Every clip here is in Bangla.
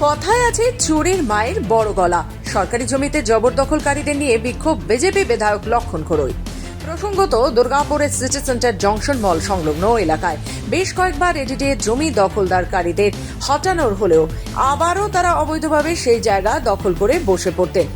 কথায় আছে চোরের মায়ের বড় গলা। সরকারি জমিতে জবরদখলকারীদের নিয়ে বিক্ষোভ বিজেপি বিধায়ক লক্ষণ ঘোড়ই। প্রসঙ্গত, দুর্গাপুরের সিটি সেন্টার জংশন মল সংলগ্ন এলাকায় বেশ কয়েকবার এডিটিএ জমি দখলদারকারীদের হটানোর হলেও আবারও তারা অবৈধভাবে সেই জায়গা দখল করে বসে পড়তেন।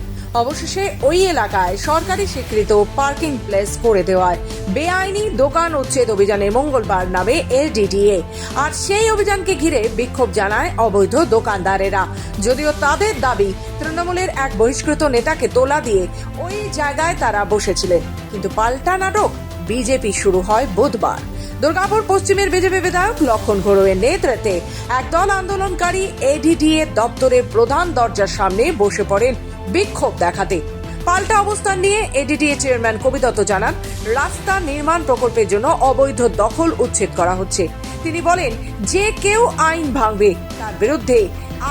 অবশেষে ওই এলাকায় সরকারি স্বীকৃত পার্কিং প্লেস করে দেওয়ায় বেআইনি দোকান উচ্ছেদ অভিযানে মঙ্গলবার নামে এলডিডিএ। আর সেই অভিযানকে ঘিরে বিক্ষোভ জানায় অবৈধ দোকানদারেরা। যদিও তাদের দাবি, তৃণমূলের এক বহিষ্কৃত নেতাকে তোলা দিয়ে ওই জায়গায় তারা বসেছিলেন, কিন্তু পাল্টা নাটক বিজেপি শুরু হয় বুধবার। দুর্গাপুর পশ্চিমের বিজেপি বিধায়ক লক্ষণ ঘোড়ইয়ের নেতৃত্বে একদল আন্দোলনকারী এডিডিএ দপ্তরের প্রধান দরজার সামনে বসে পড়েন বিক্ষোভ দেখাতে। পাল্টা অবস্থান নিয়ে এডিডিএ চেয়ারম্যান কবি দত্ত জানান, রাস্তা নির্মাণ প্রকল্পের জন্য অবৈধ দখল উচ্ছেদ করা হচ্ছে। তিনি বলেন, যে কেউ আইন ভাঙবে তার বিরুদ্ধে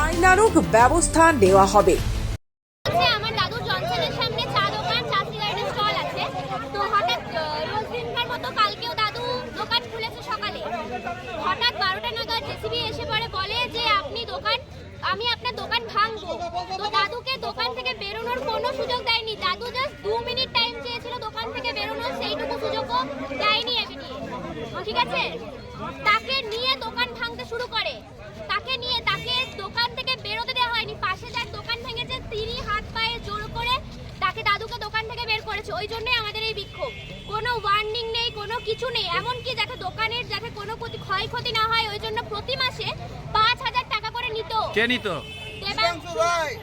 আইনানুগ ব্যবস্থা নেওয়া হবে। আমার দাদুর জনসনের সামনে চা দোকান, চাষি গাড়ির স্টল আছে। তো হঠাৎ রোজ দিনকার মতো কালকেও দাদু দোকান খুলেছে সকালে। হঠাৎ 12টা নাগাদ জেসিবি এসে পড়ে, বলে যে আমি আপনার দোকান ভাঙবো। তো দাদুকে দোকান থেকে বেরোনোর কোনো সুযোগ দেয়নি। দাদু জাস্ট 2 মিনিট টাইম চেয়েছিল দোকান থেকে বেরোনোর, সেইটুকু সুযোগও দেয়নি এমনি। ঠিক আছে, তাকে নিয়ে দোকান ভাঙতে শুরু করে। তাকে দোকান থেকে বেরোতে দেওয়া হয়নি। পাশে যার দোকান ভেঙেছে তিনি হাত পায়ে জোর করে দাদুকে দোকান থেকে বের করেছে। ওই জন্যই আমাদের এই বিক্ষোভ। কোনো ওয়ার্নিং নেই, কোনো কিছু নেই। এমনকি যাতে দোকানের কোনো ক্ষয়ক্ষতি না হয়, ওই জন্য প্রতি মাসে 5,000 টাকা করে নিত। কে নিত? দেবাংশু রায়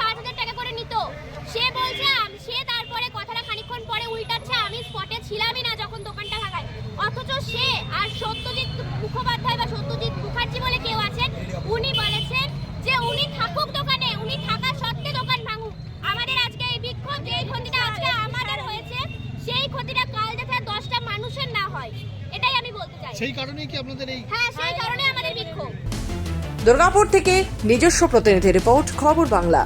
5,000 টাকা করে নিত। সে বলছে, সে তারপরে কথাটা খানিকক্ষণ পরে উল্টাচ্ছে, আমি স্পটে ছিলামই না যখন দোকানটা ভাঙায়। অথচ সে আর সত্যজিৎ মুখোপাধ্যায় বা সত্যজিৎ মুখার্জি বলে কেউ আছেন, উনি বলেছেন যে উনি থাকুক দোকানে, উনি থাকা সত্ত্বে দোকান ভাঙুক। আমাদের আজকে এই বিক্ষোভ, যে ক্ষতিটা আজকে আমাদের হয়েছে, সেই ক্ষতিটা কাল যাতে 10টা মানুষের না হয়, এটাই আমি বলতে চাই। সেই কারণেই কি আপনাদের এই? হ্যাঁ, সেই কারণে আমাদের বিক্ষোভ। দুর্গাপুর থেকে নিজস্ব প্রতিনিধি রিপোর্ট, খবর বাংলা।